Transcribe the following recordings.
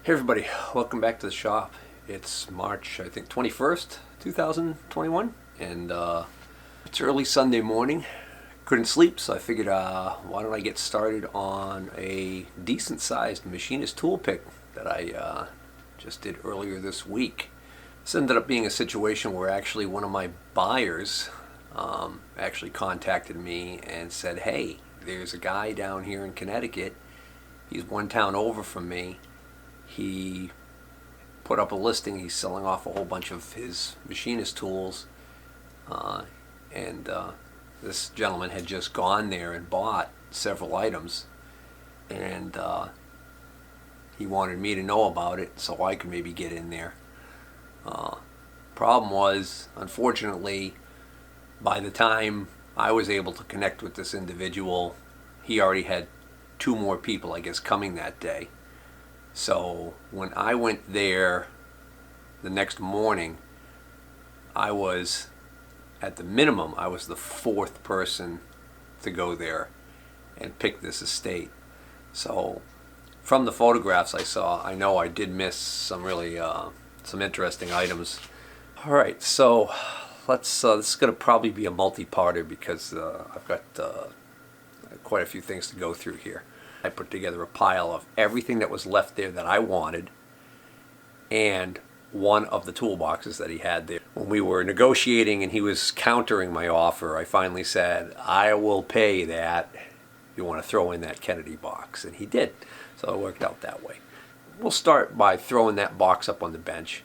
Hey everybody, welcome back to the shop. It's March, I think 21st, 2021, and it's early Sunday morning. Couldn't sleep, so I figured why don't I get started on a decent sized machinist tool pick that I just did earlier this week. This ended up being a situation where actually one of my buyers actually contacted me and said, hey, there's a guy down here in Connecticut. He's one town over from me. He put up a listing. He's selling off a whole bunch of his machinist tools, and this gentleman had just gone there and bought several items, and he wanted me to know about it so I could maybe get in there. Problem was, unfortunately, by the time I was able to connect with this individual, he already had two more people, I guess, coming that day. So when I went there the next morning, I was, at the minimum, I was the fourth person to go there and pick this estate. So from the photographs I saw, I know I did miss some really some interesting items. All right, so let's. This is going to probably be a multi-parter because I've got quite a few things to go through here. I put together a pile of everything that was left there that I wanted and one of the toolboxes that he had there. When we were negotiating and he was countering my offer, I finally said, I will pay that if you want to throw in that Kennedy box. And he did. So it worked out that way. We'll start by throwing that box up on the bench.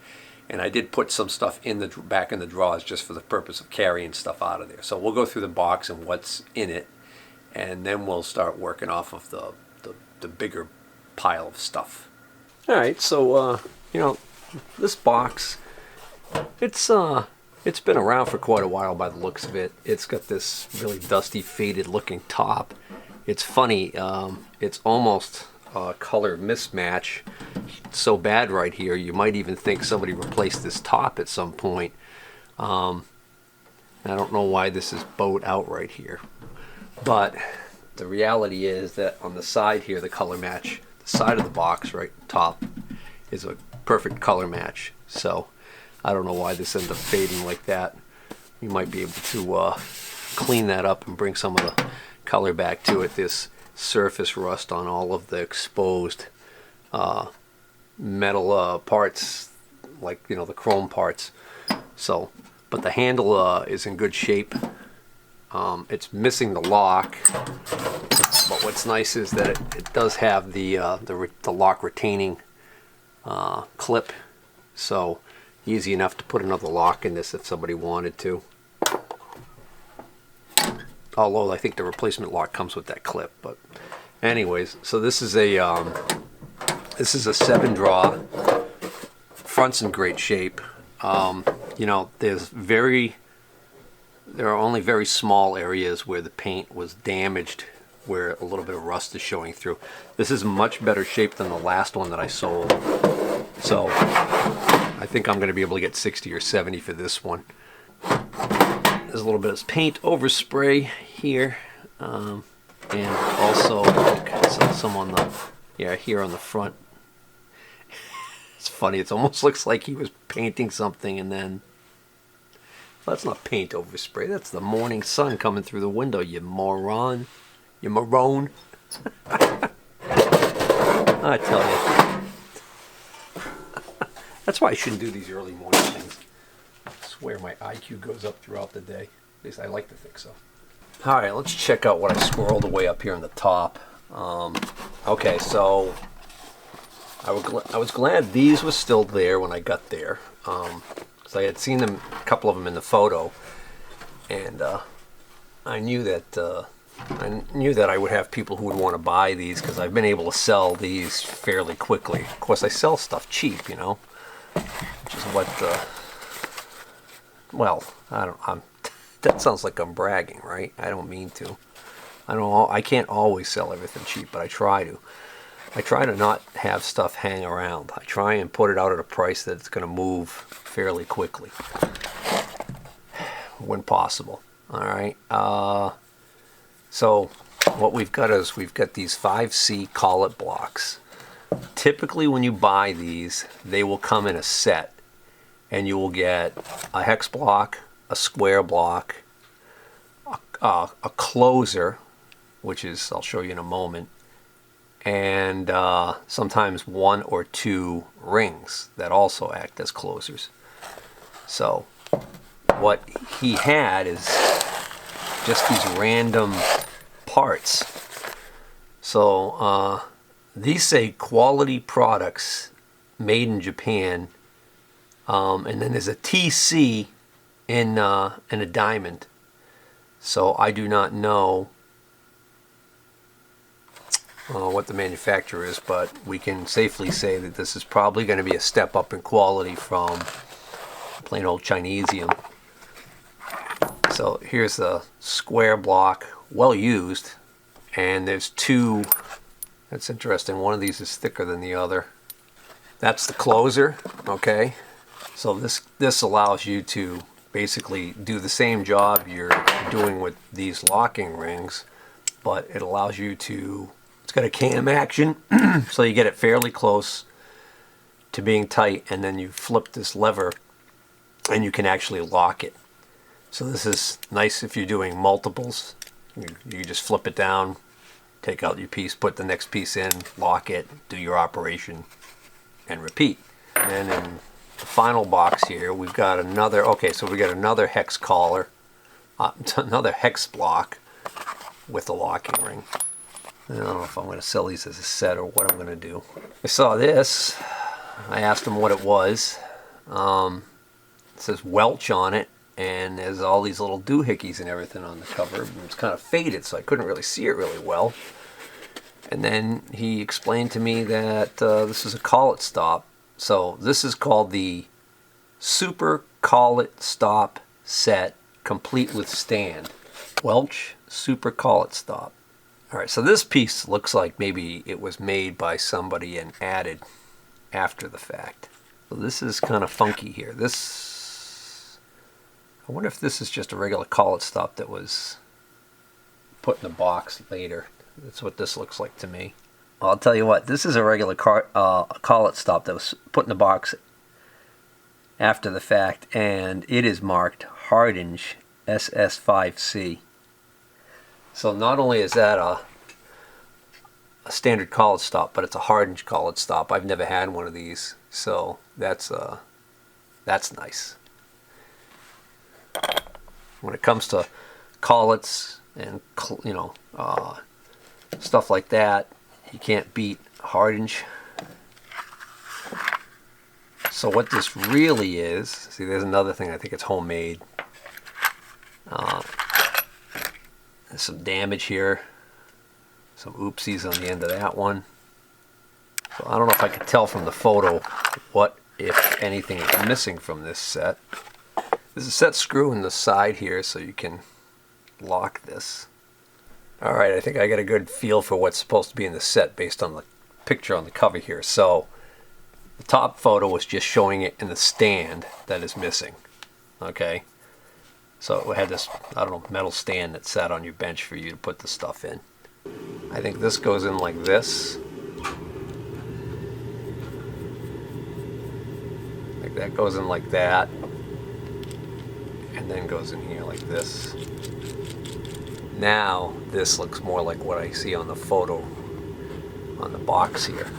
And I did put some stuff in the back in the drawers just for the purpose of carrying stuff out of there. So we'll go through the box and what's in it. And then we'll start working off of the bigger pile of stuff. All right, so this box, it's been around for quite a while by the looks of it. It's got this really dusty, faded looking top. It's funny, it's almost a color mismatch. It's so bad right here, you might even think somebody replaced this top at some point. I don't know why this is bowed out right here. But the reality is that on the side here, the color match, the side of the box right top is a perfect color match. So I don't know why this ended up fading like that. You might be able to clean that up and bring some of the color back to it. This surface rust on all of the exposed metal parts, like the chrome parts. So, but the handle is in good shape. It's missing the lock, but what's nice is that it does have the lock retaining clip, so easy enough to put another lock in this if somebody wanted to. Although I think the replacement lock comes with that clip. But anyways, so this is a 7-draw. Front's in great shape. There are only very small areas where the paint was damaged, where a little bit of rust is showing through. This is much better shape than the last one that I sold. So I think I'm going to be able to get 60 or 70 for this one. There's a little bit of paint overspray here, and also some on here on the front. It's funny, it almost looks like he was painting something and then, well, that's not paint overspray, that's the morning sun coming through the window, you moron. You maroon. I tell you. That's why I shouldn't do these early morning things. I swear my IQ goes up throughout the day. At least I like to think so. Alright, let's check out what I squirreled away up here on the top. Okay, so I was glad these were still there when I got there. Because I had seen them, a couple of them in the photo. And I knew that I would have people who would want to buy these because I've been able to sell these fairly quickly. Of course, I sell stuff cheap, which is what. Well, that sounds like I'm bragging, right? I don't mean to. I can't always sell everything cheap, but I try to. I try to not have stuff hang around. I try and put it out at a price that it's going to move fairly quickly, when possible. All right. So what we've got is we've got these 5C collet blocks. Typically when you buy these, they will come in a set, and you will get a hex block, a square block, a closer, which is, I'll show you in a moment, and sometimes 1 or 2 rings that also act as closers. So what he had is just these random parts. So these say quality products made in Japan, and then there's a TC in a diamond. So I do not know what the manufacturer is, but we can safely say that this is probably going to be a step up in quality from plain old Chinesium. So here's the square block, well used, and there's 2. That's interesting. One of these is thicker than the other. That's the closer, okay? So this allows you to basically do the same job you're doing with these locking rings, but it allows you to, it's got a cam action, so you get it fairly close to being tight, and then you flip this lever and you can actually lock it. So this is nice if you're doing multiples. You just flip it down, take out your piece, put the next piece in, lock it, do your operation, and repeat. And then in the final box here, we've got another, okay, so we got another hex collar, another hex block with a locking ring. I don't know if I'm going to sell these as a set or what I'm going to do. I saw this. I asked them what it was. It says Welch on it, and there's all these little doohickeys and everything on the cover. It's kind of faded, so I couldn't really see it really well. And then he explained to me that this is a collet stop. So this is called the Super Collet Stop Set, complete with stand. Welch Super Collet Stop. All right, so this piece looks like maybe it was made by somebody and added after the fact. So this is kind of funky here. I wonder if this is just a regular collet stop that was put in a box later. That's what this looks like to me. I'll tell you what, this is a regular collet stop that was put in a box after the fact, and it is marked Hardinge SS5C. So not only is that a standard collet stop, but it's a Hardinge collet stop. I've never had one of these, so that's nice. When it comes to collets and stuff like that, you can't beat Hardinge. So what this really is, see, there's another thing. I think it's homemade. There's some damage here, some oopsies on the end of that one. So I don't know if I could tell from the photo what, if anything, is missing from this set. There's a set screw in the side here, so you can lock this. All right, I think I got a good feel for what's supposed to be in the set based on the picture on the cover here. So the top photo was just showing it in the stand that is missing. Okay, so it had this, I don't know, metal stand that sat on your bench for you to put the stuff in. I think this goes in like this. I think that goes in like that. And then goes in here like this. Now this looks more like what I see on the photo on the box here.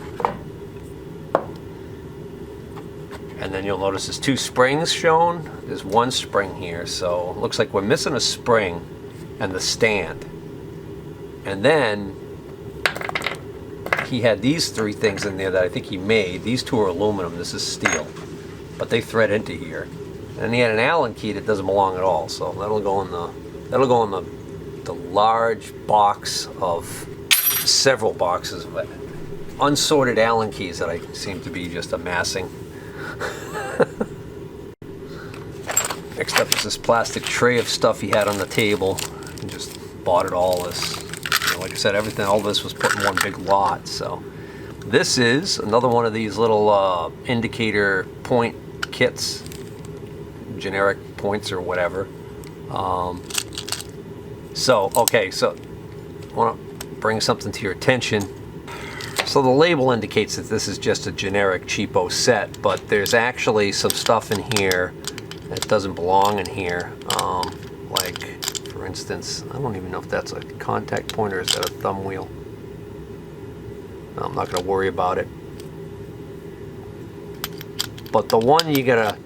And then you'll notice there's 2 springs shown. There's 1 spring here, so it looks like we're missing a spring and the stand. And then he had these 3 things in there that I think he made. These 2 are aluminum, this is steel, but they thread into here. And he had an Allen key that doesn't belong at all, so that'll go in the large box of several boxes of unsorted Allen keys that I seem to be just amassing. Next up is this plastic tray of stuff he had on the table. He just bought it all. This, like I said, everything, all this was put in one big lot. So this is another one of these little indicator point kits, generic points or whatever. So I want to bring something to your attention. So the label indicates that this is just a generic cheapo set, but there's actually some stuff in here that doesn't belong in here. Like, for instance, I don't even know if that's a contact point or is that a thumb wheel. No, I'm not going to worry about it. But the one you gotta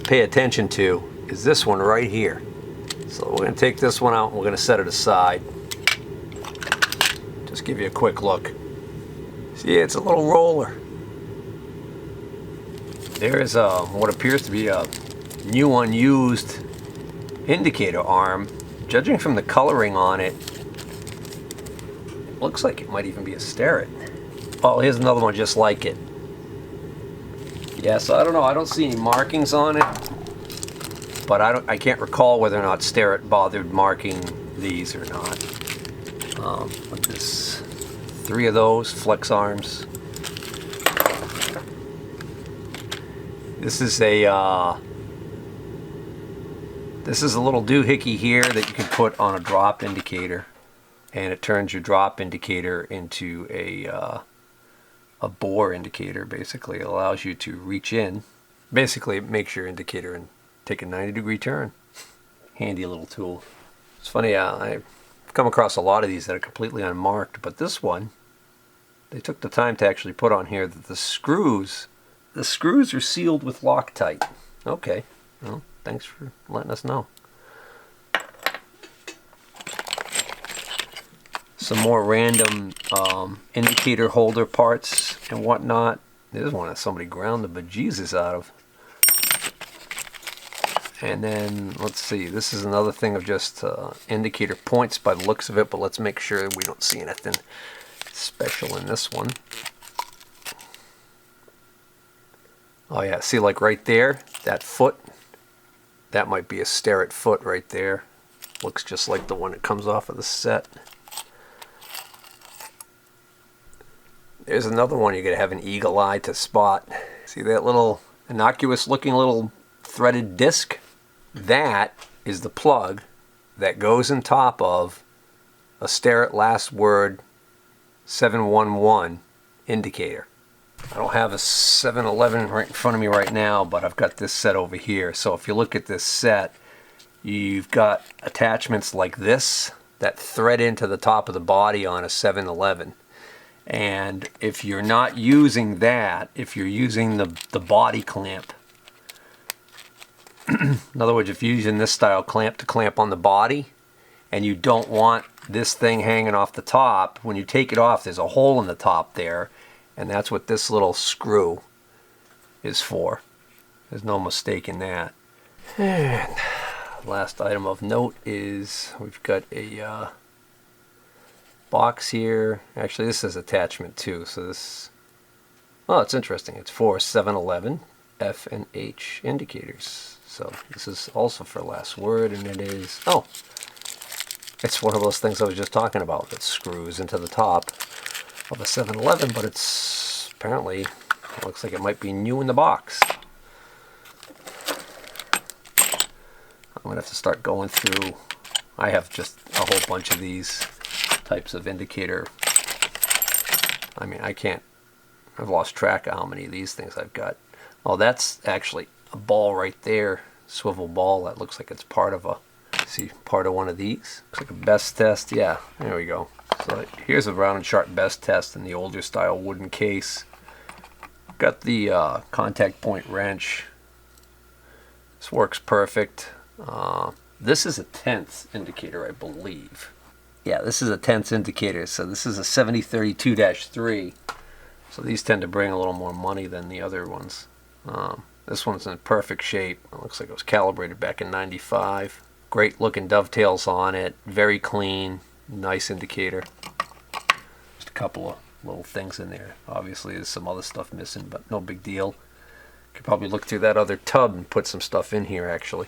pay attention to is this one right here. So we're going to take this one out and we're going to set it aside. Just give you a quick look. See, it's a little roller. There's what appears to be a new unused indicator arm. Judging from the coloring on it, looks like it might even be a Starrett. Oh, here's another one just like it. Yeah, so I don't know. I don't see any markings on it, but I can't recall whether or not Starrett bothered marking these or not. But this 3 of those flex arms. This is a little doohickey here that you can put on a drop indicator, and it turns your drop indicator into a bore indicator. Basically, it allows you to reach in. Basically, it makes your indicator and take a 90-degree turn. Handy little tool. It's funny, I've come across a lot of these that are completely unmarked, but this one, they took the time to actually put on here that the screws are sealed with Loctite. Okay, well, thanks for letting us know. Some more random indicator holder parts and whatnot. There's one that somebody ground the bejesus out of. And then, let's see, this is another thing of just indicator points by the looks of it, but let's make sure we don't see anything special in this one. Oh yeah, see, like right there, that foot, that might be a Starrett foot right there. Looks just like the one that comes off of the set. There's another one you're going to have an eagle eye to spot. See that little innocuous looking little threaded disc? That is the plug that goes on top of a Starrett last word 711 indicator. I don't have a 711 right in front of me right now, but I've got this set over here. So if you look at this set, you've got attachments like this that thread into the top of the body on a 711. And if you're not using that, if you're using the body clamp, in other words, if you're using this style clamp to clamp on the body, and you don't want this thing hanging off the top, when you take it off, there's a hole in the top there, and that's what this little screw is for. There's no mistake in that. And last item of note is we've got a box here. Actually, this is attachment too. So this, oh, it's interesting. It's for 711 F and H indicators. So this is also for last word, and it is, oh, it's one of those things I was just talking about that screws into the top of a 711, but it's apparently, it looks like it might be new in the box. I'm gonna have to start going through. I have just a whole bunch of these types of indicator. I mean, I've lost track of how many of these things I've got. Oh, that's actually a ball right there, swivel ball. That looks like it's part of part of one of these. Looks like a best test. Yeah, there we go. So here's a round and sharp best test in the older style wooden case. Got the contact point wrench. This works perfect. This is a 10th indicator, I believe. Yeah, this is a 10th indicator, so this is a 7032-3. So these tend to bring a little more money than the other ones. This one's in perfect shape. It looks like it was calibrated back in '95. Great looking dovetails on it, very clean, nice indicator. Just a couple of little things in there. Obviously there's some other stuff missing, but no big deal. Could probably look through that other tub and put some stuff in here actually.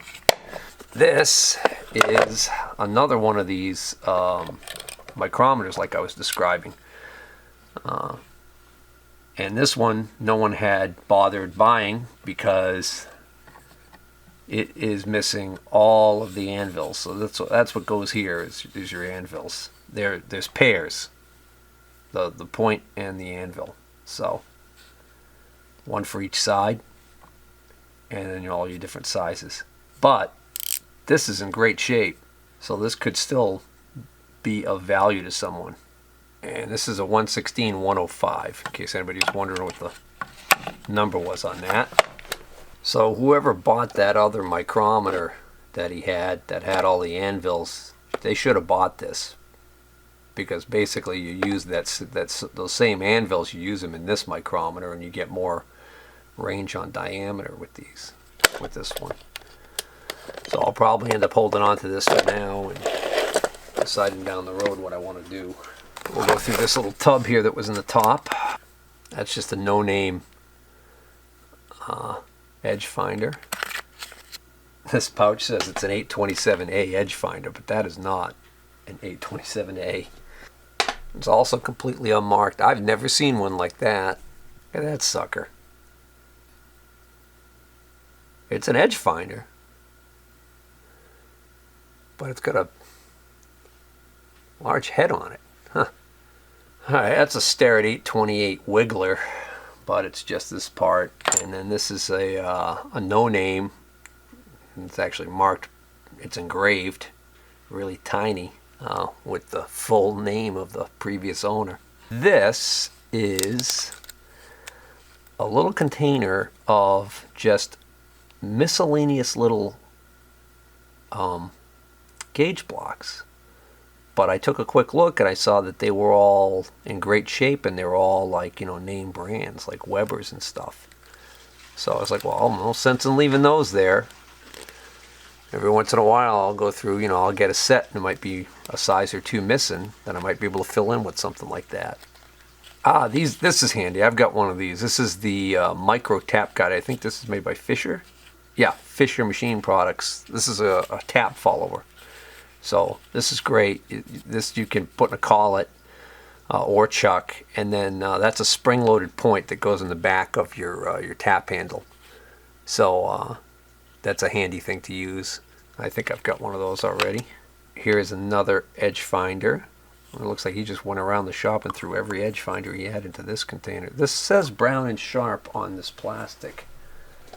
This is another one of these micrometers like I was describing. And this one no one had bothered buying because it is missing all of the anvils. So that's what goes here is your anvils. There's pairs. the point and the anvil. So one for each side, and then all your different sizes. But this is in great shape, so this could still be of value to someone. And this is a 116-105, in case anybody's wondering what the number was on that. So whoever bought that other micrometer that he had, that had all the anvils, they should have bought this, because basically you use those same anvils, you use them in this micrometer, and you get more range on diameter with this one. So I'll probably end up holding on to this for now and deciding down the road what I want to do. We'll go through this little tub here that was in the top. That's just a no-name edge finder. This pouch says it's an 827A edge finder, but that is not an 827A. It's also completely unmarked. I've never seen one like that. Look at that sucker. It's an edge finder, but it's got a large head on it. Huh. Alright, that's a Starrett 828 Wiggler, but it's just this part. And then this is a no-name. It's actually marked, it's engraved, really tiny, with the full name of the previous owner. This is a little container of just miscellaneous little gauge blocks. But I took a quick look and I saw that they were all in great shape, and they were all like, name brands like Weber's and stuff. So I was like, well, no sense in leaving those there. Every once in a while I'll go through, I'll get a set and it might be a size or two missing, then I might be able to fill in with something like that. This is handy. I've got one of these. This is the micro tap guide. I think this is made by Fisher. Yeah, Fisher Machine Products. This is a tap follower. So this is great. This you can put in a collet or chuck, and then that's a spring-loaded point that goes in the back of your tap handle. So that's a handy thing to use. I think I've got one of those already. Here's another edge finder. It looks like he just went around the shop and threw every edge finder he had into this container. This says Brown and Sharp on this plastic.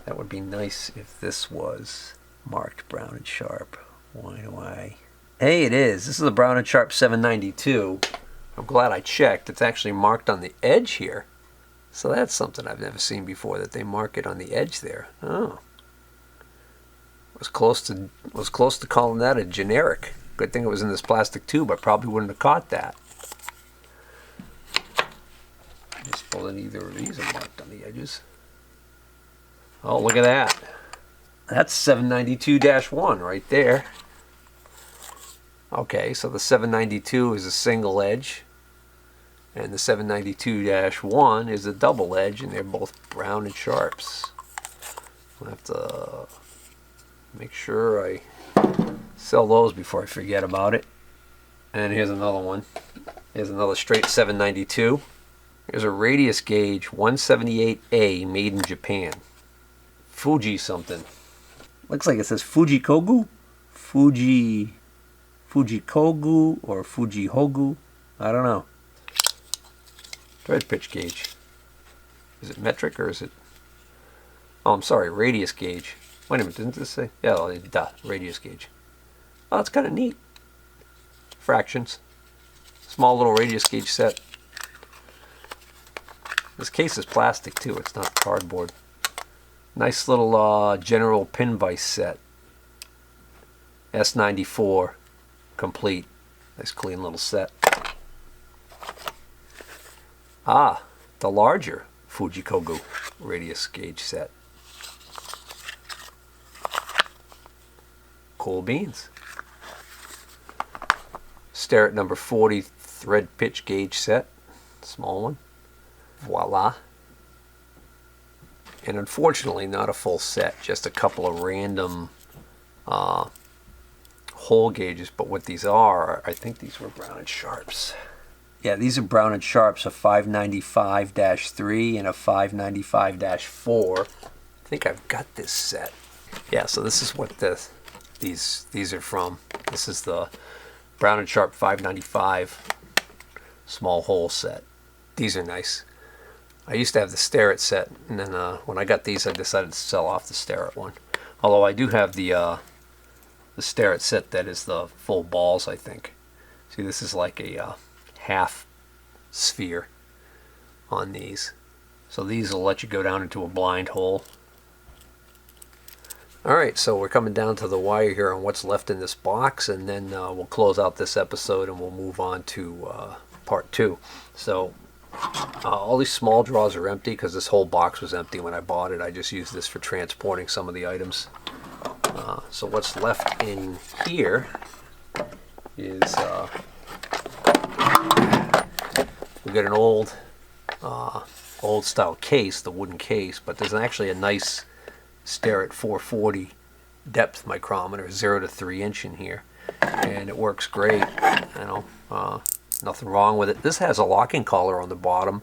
That would be nice if this was marked Brown and Sharp. Why do I? Hey, it is. This is a Brown and Sharp 792. I'm glad I checked. It's actually marked on the edge here. So that's something I've never seen before, that they mark it on the edge there. Oh. Was close to calling that a generic. Good thing it was in this plastic tube. I probably wouldn't have caught that. Just pulling either of these are marked on the edges. Oh, look at that. That's 792-1 right there. Okay, so the 792 is a single edge, and the 792-1 is a double edge, and they're both Brown and Sharps. I'll have to make sure I sell those before I forget about it. And here's another one. Here's another straight 792. Here's a radius gauge 178A made in Japan. Fuji something. Looks like it says Fujikogu? Fujikogu or Fujihogu? I don't know. Thread pitch gauge. Is it metric or is it... Oh, I'm sorry, radius gauge. Wait a minute, didn't this say? Yeah, duh, radius gauge. Oh, that's kind of neat. Fractions. Small little radius gauge set. This case is plastic too, it's not cardboard. Nice little general pin vise set. S94 complete. Nice clean little set. Ah, the larger Fujikogu radius gauge set. Cool beans. Starrett number 40 thread pitch gauge set. Small one. Voila. And unfortunately not a full set, just a couple of random hole gauges. But what these are, I think these were Brown and Sharps. Yeah, these are Brown and Sharps, a 595-3 and a 595-4. I think I've got this set. Yeah, so this is what these are from. This is the Brown and Sharp 595 small hole set. These are nice. I used to have the Starrett set, and then when I got these, I decided to sell off the Starrett one. Although I do have the Starrett set that is the full balls, I think. See, this is like a half sphere on these. So these will let you go down into a blind hole. Alright, so we're coming down to the wire here on what's left in this box, and then we'll close out this episode and we'll move on to part 2. So all these small drawers are empty because this whole box was empty when I bought it. I just used this for transporting some of the items. So what's left in here is we got an old style case, the wooden case, but there's actually a nice Starrett 440 depth micrometer, 0 to 3 inch in here, and it works great. Nothing wrong with it. This has a locking collar on the bottom,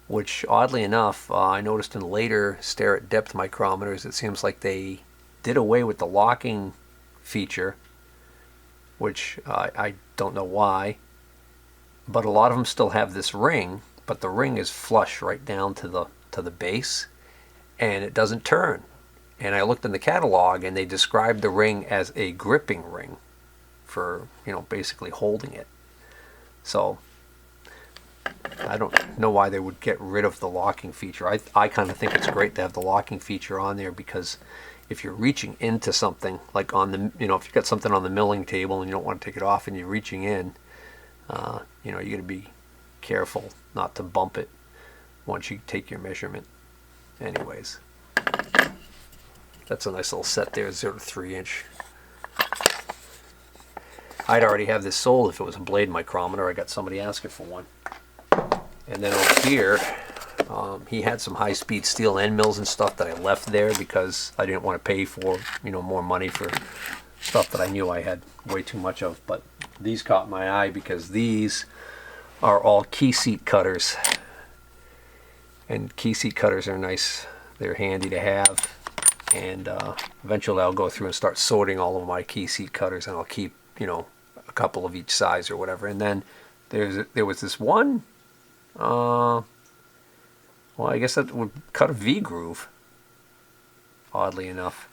which oddly enough I noticed in later Starrett depth micrometers it seems like they did away with the locking feature, which I don't know why, but a lot of them still have this ring, but the ring is flush right down to the base, and it doesn't turn. And I looked in the catalog, and they described the ring as a gripping ring for, basically holding it. So I don't know why they would get rid of the locking feature. I kind of think it's great to have the locking feature on there, because if you're reaching into something, like on the, if you've got something on the milling table and you don't want to take it off and you're reaching in, you're going to be careful not to bump it once you take your measurement. Anyways, that's a nice little set there, 0 to 3 inch. I'd already have this sold if it was a blade micrometer. I got somebody asking for one. And then over here, he had some high-speed steel end mills and stuff that I left there because I didn't want to pay for, more money for stuff that I knew I had way too much of. But these caught my eye because these are all key seat cutters. And key seat cutters are nice. They're handy to have. And eventually I'll go through and start sorting all of my key seat cutters, and I'll keep, a couple of each size or whatever. And then there was this one, well, I guess that would cut a V groove, oddly enough.